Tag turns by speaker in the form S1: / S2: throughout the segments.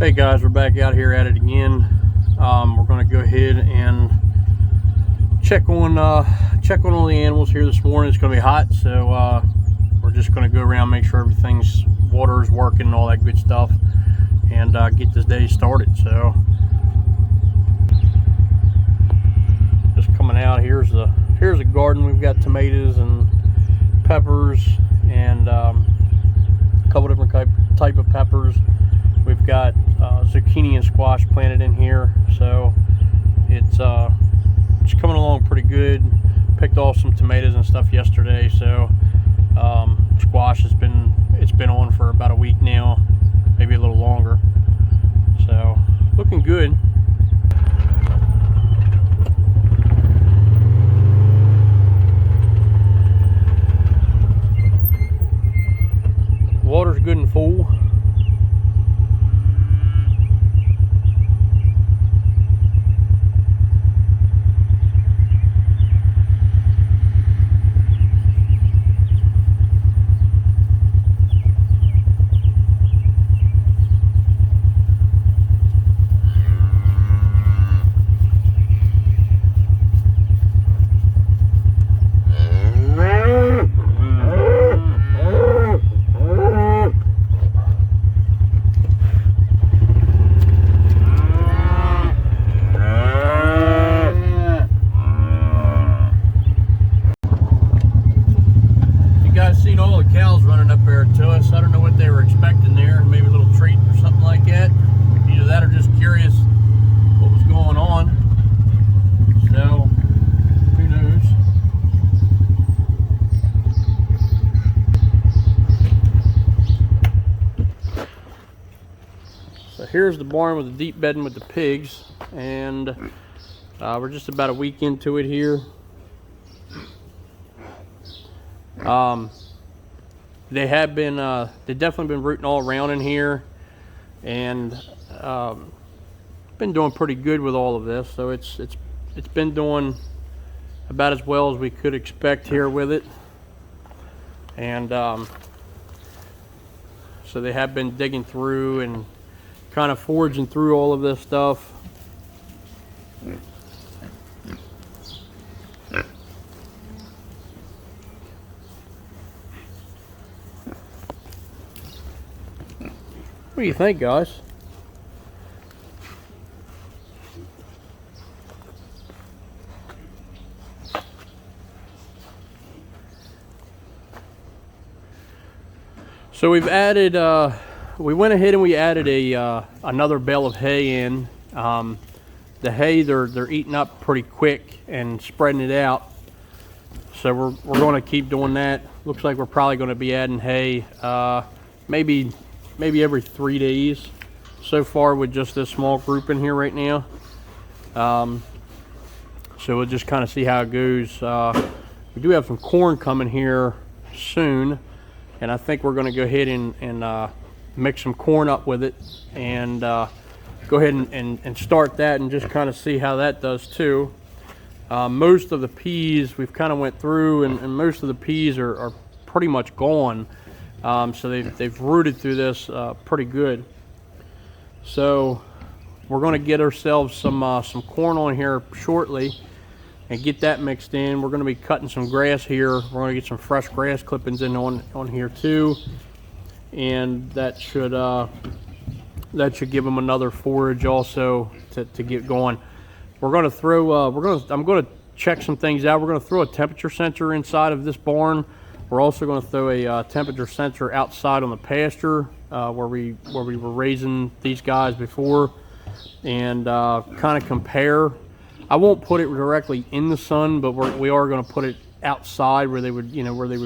S1: Hey guys, we're back out here at it again. We're going to go ahead and check on all the animals here this morning. It's going to be hot, so we're just going to go around, make sure everything's water is working and all that good stuff, and get this day started. So just coming out, here's a garden. We've got tomatoes and peppers and a couple different type of peppers. We've got zucchini and squash planted in here, so it's coming along pretty good. Picked off some tomatoes and stuff yesterday, so squash it's been on for about a week now, maybe a little longer. So looking good. Water's good and full. Seen all the cows running up there to us. I don't know what they were expecting there. Maybe a little treat or something like that. Either that or just curious what was going on. So, who knows? So here's the barn with the deep bedding with the pigs, and we're just about a week into it here. They've definitely been rooting all around in here, and been doing pretty good with all of this. So it's been doing about as well as we could expect here with it. And so they have been digging through and kind of foraging through all of this stuff. What do you think, guys? So we've added, we went ahead and we added another bale of hay in. The hay, they're eating up pretty quick and spreading it out. So we're going to keep doing that. Looks like we're probably going to be adding hay, maybe every 3 days so far with just this small group in here right now. So we'll just kind of see how it goes. We do have some corn coming here soon, and I think we're going to go ahead and mix some corn up with it and go ahead and start that and just kind of see how that does too. Most of the peas we've kind of went through, and most of the peas are pretty much gone. So they've rooted through this pretty good. So we're going to get ourselves some corn on here shortly and get that mixed in. We're going to be cutting some grass here. We're going to get some fresh grass clippings in on here too, and that should give them another forage also to get going. We're going to throw I'm going to check some things out. We're going to throw a temperature sensor inside of this barn. We're also going to throw a temperature sensor outside on the pasture where we were raising these guys before, and kind of compare. I won't put it directly in the sun, but we are going to put it outside where they would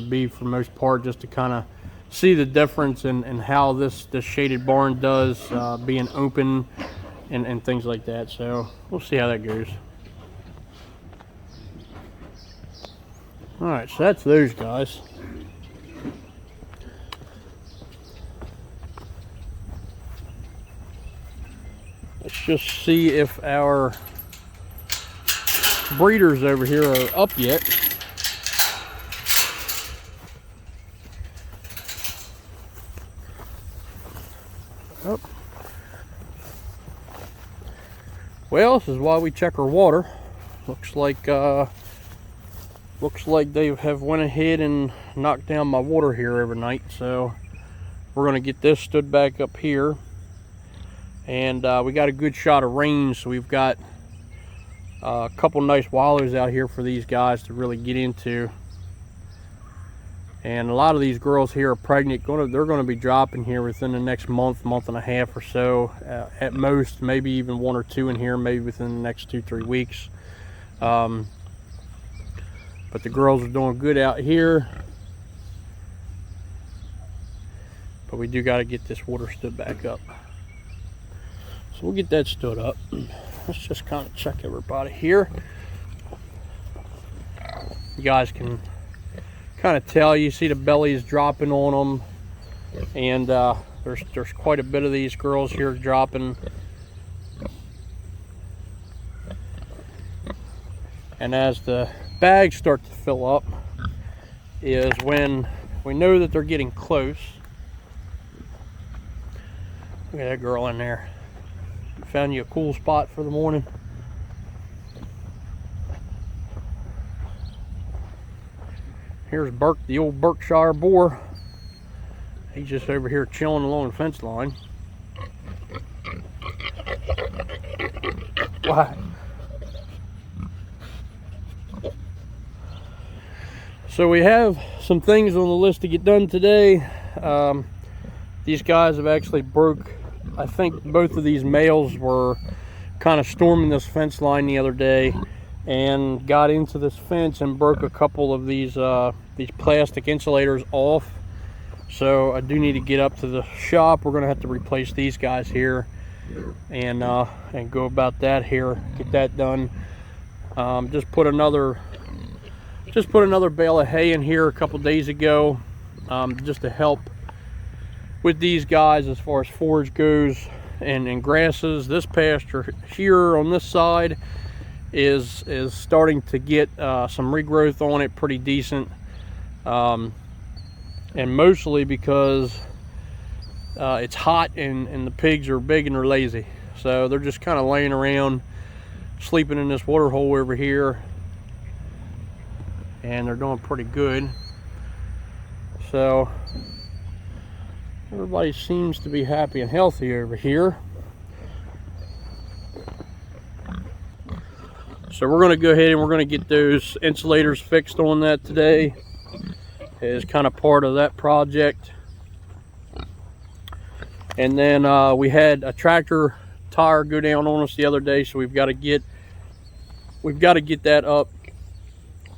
S1: be for the most part, just to kind of see the difference in how this shaded barn does being open and things like that. So we'll see how that goes. All right, so that's those guys. Let's just see if our breeders over here are up yet. Oh, Well, this is why we check our water. Looks like they have went ahead and knocked down my water here every night. So we're gonna get this stood back up here, and we got a good shot of rain, so we've got a couple nice wallows out here for these guys to really get into. And a lot of these girls here are pregnant. They're going to be dropping here within the next month and a half or so, at most. Maybe even 1 or 2 in here, maybe within the next 2-3 weeks. But the girls are doing good out here. But we do got to get this water stood back up. So we'll get that stood up. Let's just kind of check everybody here. You guys can kind of tell, you see the bellies dropping on them, and there's quite a bit of these girls here dropping. And as the bags start to fill up is when we know that they're getting close. Look at that girl in there. Found you a cool spot for the morning. Here's Burke, the old Berkshire boar. He's just over here chilling along the fence line. Why? So we have some things on the list to get done today. These guys have actually broke, I think both of these males were kind of storming this fence line the other day and got into this fence and broke a couple of these plastic insulators off. So I do need to get up to the shop. We're gonna have to replace these guys here and go about that here, get that done. Just put another bale of hay in here a couple days ago, just to help with these guys as far as forage goes and grasses. This pasture here on this side is starting to get some regrowth on it, pretty decent, and mostly because it's hot and the pigs are big and they're lazy, so they're just kind of laying around sleeping in this water hole over here, and they're doing pretty good. So everybody seems to be happy and healthy over here. So we're going to go ahead and we're going to get those insulators fixed on that today as kind of part of that project. And then we had a tractor tire go down on us the other day, so we've got to get that up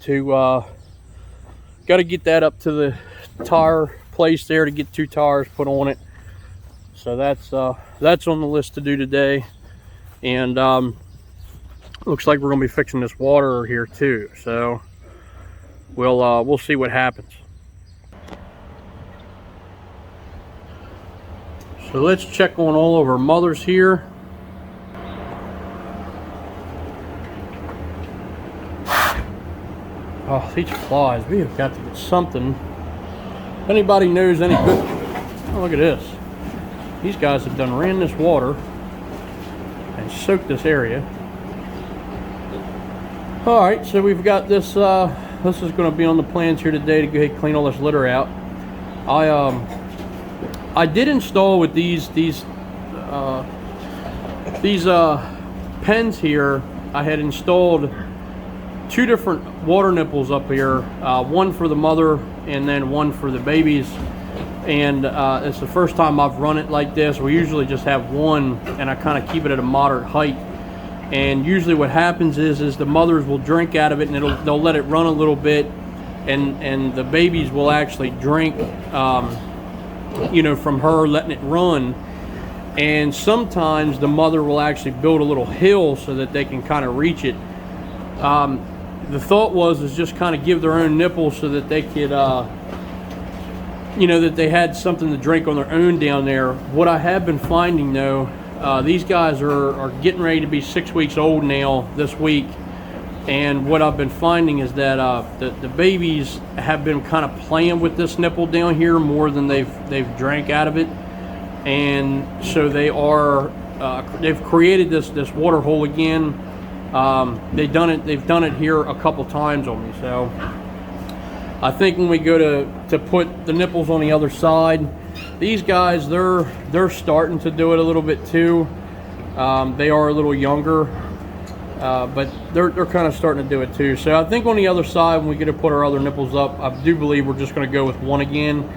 S1: to the tire place there to get 2 tires put on it. So that's on the list to do today. And looks like we're gonna be fixing this water here too, so we'll see what happens. So let's check on all of our mothers here. Oh, these flies, we have got to get something. If anybody knows any good, oh, look at this. These guys have done ran this water and soaked this area. All right, so we've got this, this is gonna be on the plans here today to go ahead and clean all this litter out. I did install with these pens here. I had installed 2 different water nipples up here, one for the mother and then one for the babies. And it's the first time I've run it like this. We usually just have one, and I kind of keep it at a moderate height. And usually what happens is the mothers will drink out of it, and they'll let it run a little bit, and the babies will actually drink, you know, from her letting it run. And sometimes the mother will actually build a little hill so that they can kind of reach it. The thought was just kind of give their own nipples so that they could, you know, that they had something to drink on their own down there. What I have been finding though, these guys are getting ready to be 6 weeks old now this week, and what I've been finding is that the babies have been kind of playing with this nipple down here more than they've drank out of it, and so they are they've created this water hole again. They've done it here a couple times on me. So I think when we go to put the nipples on the other side, these guys, they're starting to do it a little bit too. They are a little younger, but they're kind of starting to do it too. So I think on the other side, when we get to put our other nipples up, I do believe we're just going to go with one again.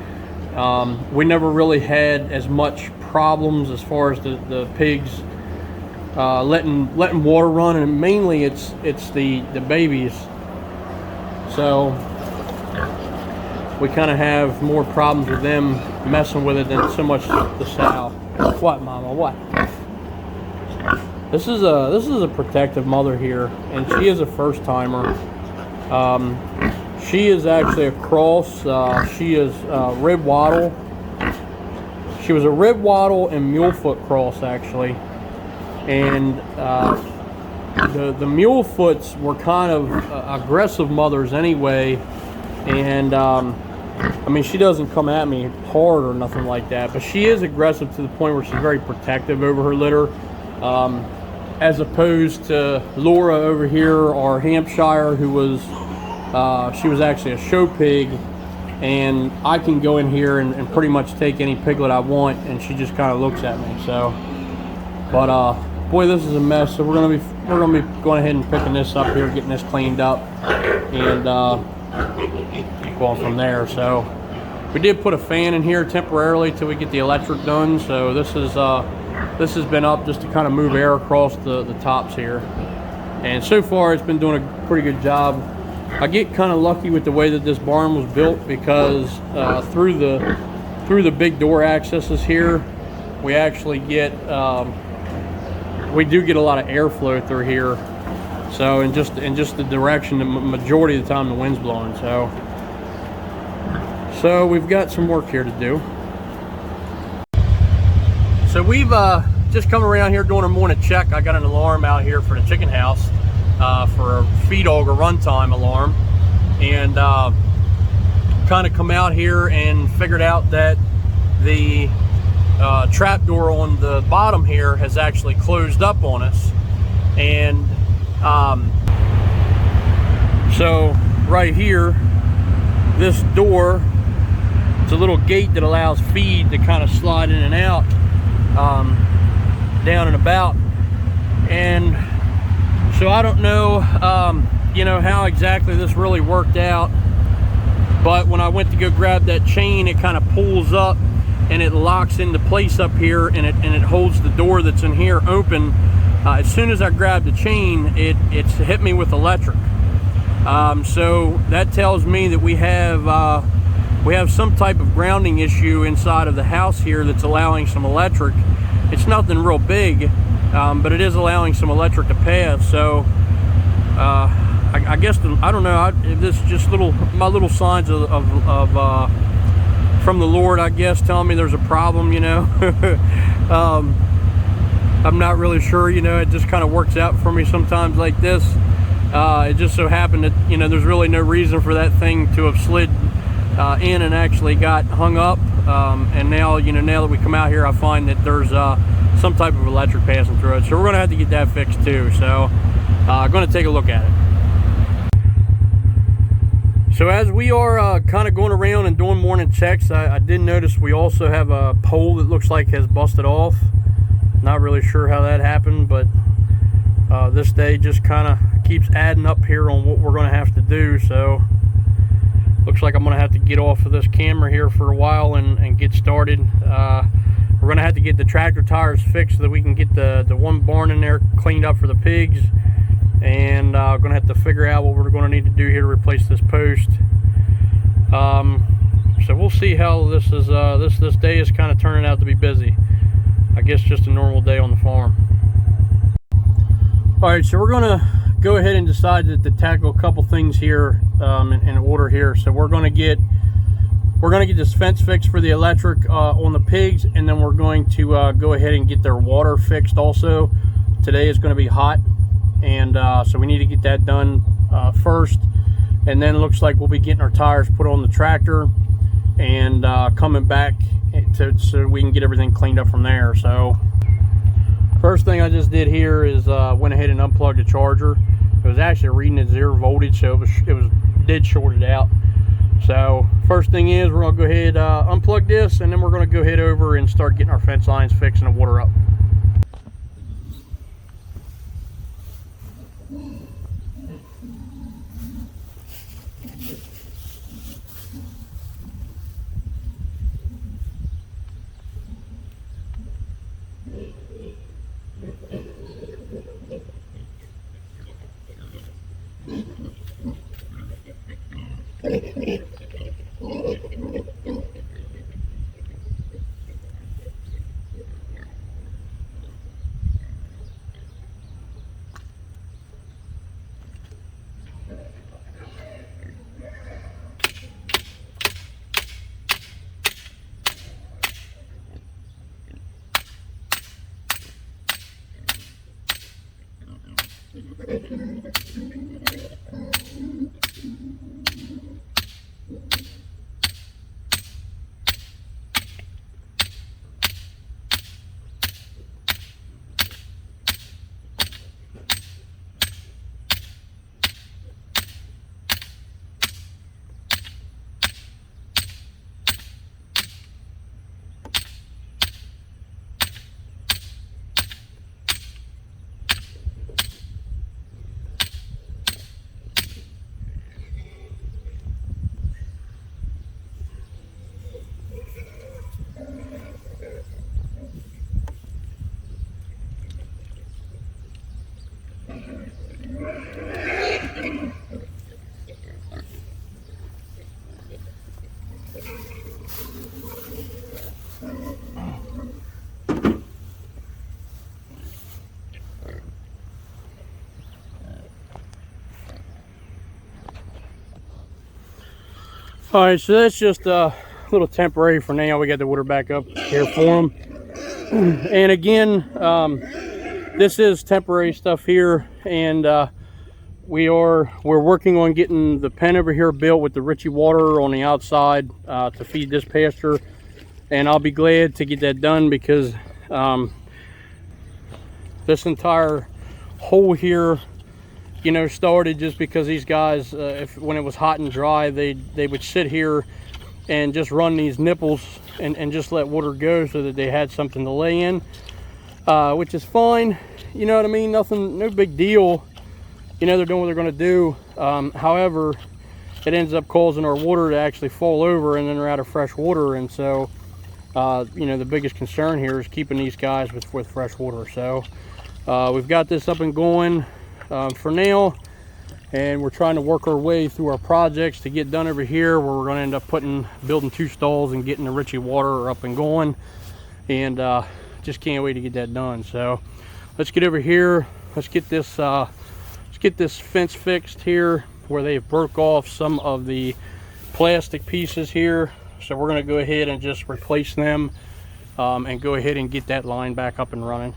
S1: We never really had as much problems as far as the pigs letting water run, and mainly it's the babies. So we kind of have more problems with them messing with it than so much the sow. What, Mama? What? This is a protective mother here, and she is a first timer. She is actually a cross. She is rib wattle. She was a rib wattle and mulefoot cross actually, and the mulefoots were kind of aggressive mothers anyway. And I mean, she doesn't come at me hard or nothing like that, but she is aggressive to the point where she's very protective over her litter, as opposed to Laura over here, our Hampshire, who was she was actually a show pig, and I can go in here and pretty much take any piglet I want, and she just kind of looks at me. So, but boy, this is a mess. So we're gonna be going ahead and picking this up here, getting this cleaned up, and going from there. So we did put a fan in here temporarily till we get the electric done. So this has been up just to kind of move air across the tops here, and so far it's been doing a pretty good job. I get kind of lucky with the way that this barn was built, because through the big door accesses here, we actually get we do get a lot of airflow through here. So in just the direction, the majority of the time the wind's blowing. So we've got some work here to do. So we've just come around here doing a morning check. I got an alarm out here for the chicken house, for a feed auger runtime alarm, and kind of come out here and figured out that the trap door on the bottom here has actually closed up on us. And so right here, this door, it's a little gate that allows feed to kind of slide in and out, down and about. And so I don't know, you know, how exactly this really worked out, but when I went to go grab that chain, it kind of pulls up and it locks into place up here, and it holds the door that's in here open. As soon as I grabbed the chain, it's hit me with electric. So that tells me that we have some type of grounding issue inside of the house here that's allowing some electric. It's nothing real big, but it is allowing some electric to pass. So I guess I don't know. This is just my little signs of from the Lord, I guess, telling me there's a problem. You know. I'm not really sure, you know, it just kind of works out for me sometimes like this. It just so happened that, you know, there's really no reason for that thing to have slid in and actually got hung up. And now, you know, now that we come out here, I find that there's some type of electric passing through it. So we're going to have to get that fixed too. So I'm going to take a look at it. So as we are kind of going around and doing morning checks, I did notice we also have a pole that looks like has busted off. Not really sure how that happened, but this day just kind of keeps adding up here on what we're going to have to do. So looks like I'm going to have to get off of this camera here for a while and get started. We're going to have to get the tractor tires fixed so that we can get the one barn in there cleaned up for the pigs, and going to have to figure out what we're going to need to do here to replace this post. So we'll see how this is. This day is kind of turning out to be busy. I guess just a normal day on the farm. All right, so we're gonna go ahead and decide to tackle a couple things here in order here. So we're gonna get this fence fixed for the electric on the pigs, and then we're going to go ahead and get their water fixed also. Today is going to be hot, and so we need to get that done first, and then it looks like we'll be getting our tires put on the tractor and coming back so we can get everything cleaned up from there. So First thing I just did here is went ahead and unplugged the charger. It was actually reading at 0 voltage, so it was dead shorted out. So first thing is we're gonna go ahead unplug this, and then we're gonna go ahead over and start getting our fence lines fixed and the water up. All right, so that's just a little temporary for now. We got the water back up here for them. And again, this is temporary stuff here, and we're working on getting the pen over here built with the Ritchie water on the outside to feed this pasture. And I'll be glad to get that done, because this entire hole here, you know, started just because these guys, when it was hot and dry, they would sit here and just run these nipples and just let water go so that they had something to lay in, which is fine. You know what I mean? Nothing, no big deal. You know, they're doing what they're going to do. However, it ends up causing our water to actually fall over, and then they're out of fresh water. And so, you know, the biggest concern here is keeping these guys with fresh water. So we've got this up and going for now, and we're trying to work our way through our projects to get done over here, where we're going to end up building 2 stalls and getting the Ritchie water up and going, and just can't wait to get that done. So let's get over here, let's get this fence fixed here, where they've broke off some of the plastic pieces here. So we're going to go ahead and just replace them and go ahead and get that line back up and running.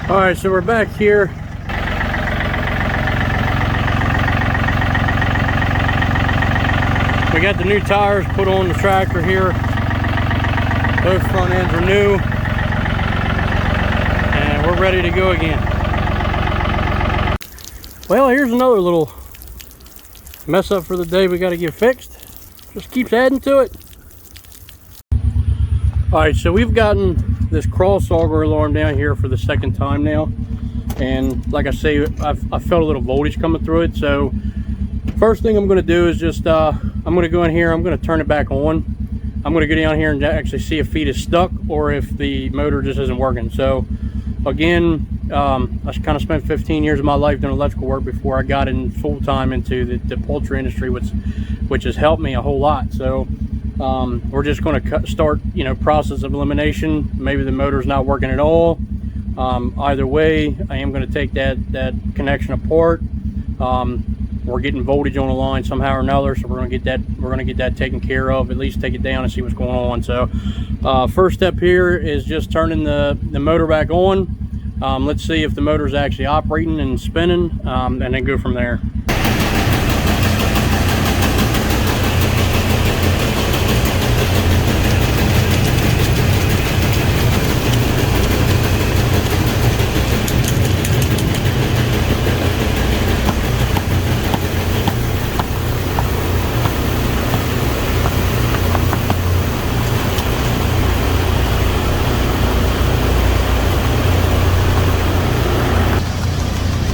S1: All right, so we're back here. We got the new tires put on the tractor here. Both front ends are new, and we're ready to go again. Well, here's another little mess up for the day we got to get fixed. Just keeps adding to it. All right, so we've gotten this cross auger alarm down here for the second time now, and like I say, I felt a little voltage coming through it. So first thing I'm going to do is just I'm going to go in here, I'm going to turn it back on. I'm going to go down here and actually see if feed is stuck or if the motor just isn't working. So again, I kind of spent 15 years of my life doing electrical work before I got in full time into the poultry industry, which has helped me a whole lot. So we're just going to start, process of elimination. Maybe the motor's not working at all. Either way, I am going to take that connection apart. We're getting voltage on the line somehow or another, so we're going to get that taken care of. At least take it down and see what's going on. So first step here is just turning the motor back on. Let's see if the motor is actually operating and spinning, and then go from there.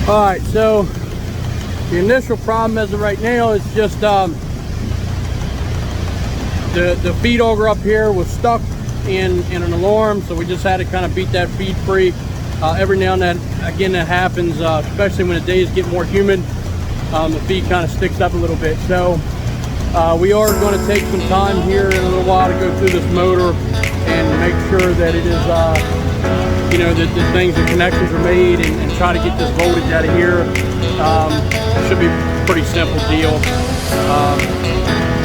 S1: All right, so the initial problem as of right now is just the feed auger up here was stuck in an alarm, so we just had to kind of beat that feed free. Every now and then, again, that happens, especially when the days get more humid. The feed kind of sticks up a little bit. So we are going to take some time here in a little while to go through this motor and make sure that it is the connections are made, and try to get this voltage out of here. It should be a pretty simple deal.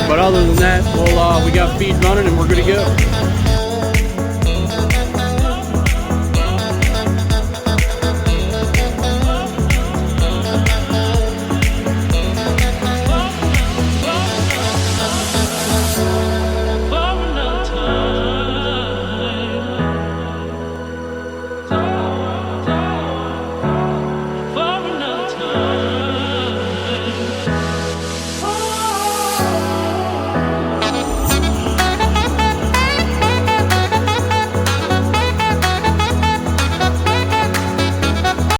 S1: But other than that, we got feed running and we're good to go.